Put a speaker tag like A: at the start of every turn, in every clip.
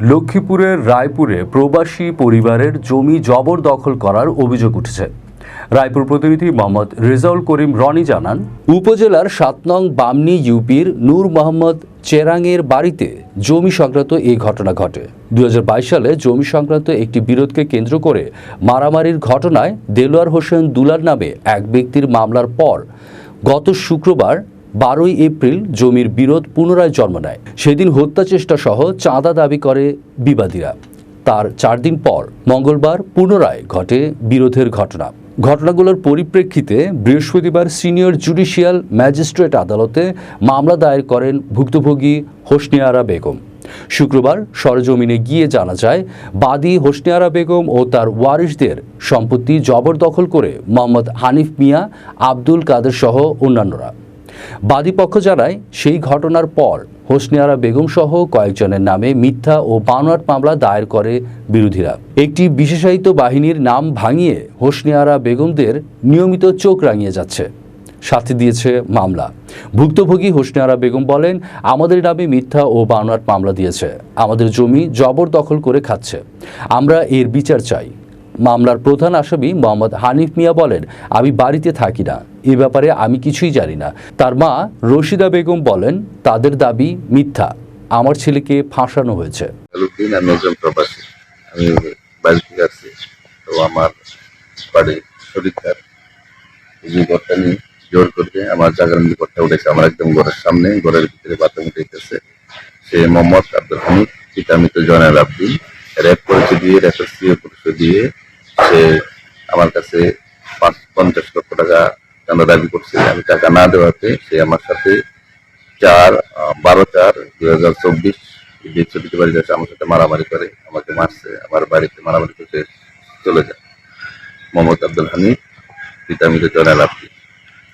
A: লক্ষ্মীপুরের রায়পুরে প্রবাসী পরিবারের জমি জবরদখল করার অভিযোগ উঠেছে। রায়পুর প্রতিনিধি মোহাম্মদ রেজাউল করিম রনি জানান, উপজেলার ৭ নং বামনী ইউপির নূর মোহাম্মদ চেরাঙের বাড়িতে জমি সংক্রান্ত এই ঘটনা ঘটে। ২০২২ সালে জমি সংক্রান্ত একটি বিরোধকে কেন্দ্র করে মারামারির ঘটনায় দেলোয়ার হোসেন দুলাল নামে এক ব্যক্তির মামলার পর গত শুক্রবার ১২ এপ্রিল জমির বিরোধ পুনরায় জন্ম নেয়। সেদিন হত্যা চেষ্টা সহ চাঁদা দাবি করে বিবাদীরা। তার ৪ দিন পর মঙ্গলবার পুনরায় ঘটে বিরোধের ঘটনাগুলোর পরিপ্রেক্ষিতে বৃহস্পতিবার সিনিয়র জুডিশিয়াল ম্যাজিস্ট্রেট আদালতে মামলা দায়ের করেন ভুক্তভোগী হোসনে আরা বেগম। শুক্রবার সরেজমিনে গিয়ে জানা যায়, বাদী হোসনে আরা বেগম ও তার ওয়ারিশদের সম্পত্তি জবরদখল করে মোহাম্মদ হানিফ মিয়া, আব্দুল কাদের সহ অন্যান্যরা। বাদীপক্ষ জানায়, সেই ঘটনার পর হোসনে আরা বেগম সহ কয়েকজনের নামে মিথ্যা ও বানোয়াট মামলা দায়ের করে বিরোধীরা। একটি বিশেষায়িত বাহিনীর নাম ভাঙিয়ে হোসনে আরা বেগমদের নিয়মিত চোখ রাঙিয়ে যাচ্ছে, সাথে দিয়েছে মামলা। ভুক্তভোগী হোসনে আরা বেগম বলেন, আমাদের নামে মিথ্যা ও বানোয়াট মামলা দিয়েছে, আমাদের জমি জবরদখল করে খাচ্ছে, আমরা এর বিচার চাই। মামলার প্রধান আসামি মোহাম্মদ হানিফ মিয়া বলেন, আমি বাড়িতে থাকি না, এ ব্যাপারে আমি কিছুই জানি না। তার মা রশিদা বেগম বলেন, তাদের দাবি মিথ্যা, আমার ছেলেকে ফাঁসানো হয়েছে।
B: আমি একজন প্রবাসী, আমি বাইরে থেকে আসছি। তো আমার বাড়ি শরীরকার এই ঘরটা নিয়ে জোর করে আমার জায়গার ঘরটা উঠেছে, আমার একদম ঘরের সামনে, ঘরের ভিতরে বাথরুম উঠেছে। সে মোহাম্মদ আব্দুল হামিদ, পিতামিত জয়নাল আব্দিন, র্যাপ করেছে দিয়ে দিয়ে সে আমার কাছে ৫০ লক্ষ টাকা চাঁদা দাবি করছে। আমি টাকা না দেওয়াতে সে আমার সাথে ১২/৪/২০২৪ যে ছুটিতে বাড়ি যাচ্ছে আমার সাথে মারামারি করে, আমাকে মারছে, আমার বাড়িতে মারামারি করতে চলে যায়। মোহাম্মদ আব্দুল হামিদ, পিতামিত জয়নাল আব্দিন,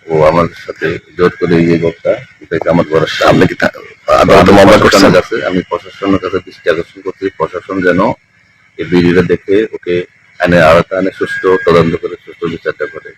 B: ও আমার সাথে জোর করে এই ঘরটা উঠেছে আমার ঘরের সামনে। আমি প্রশাসনের কাছে দৃষ্টি আকর্ষণ করছি, প্রশাসন যেন এই বিড়িটা দেখে ওকে আইনের আওতায় সুস্থ তদন্ত করে সুস্থ বিচারটা করে।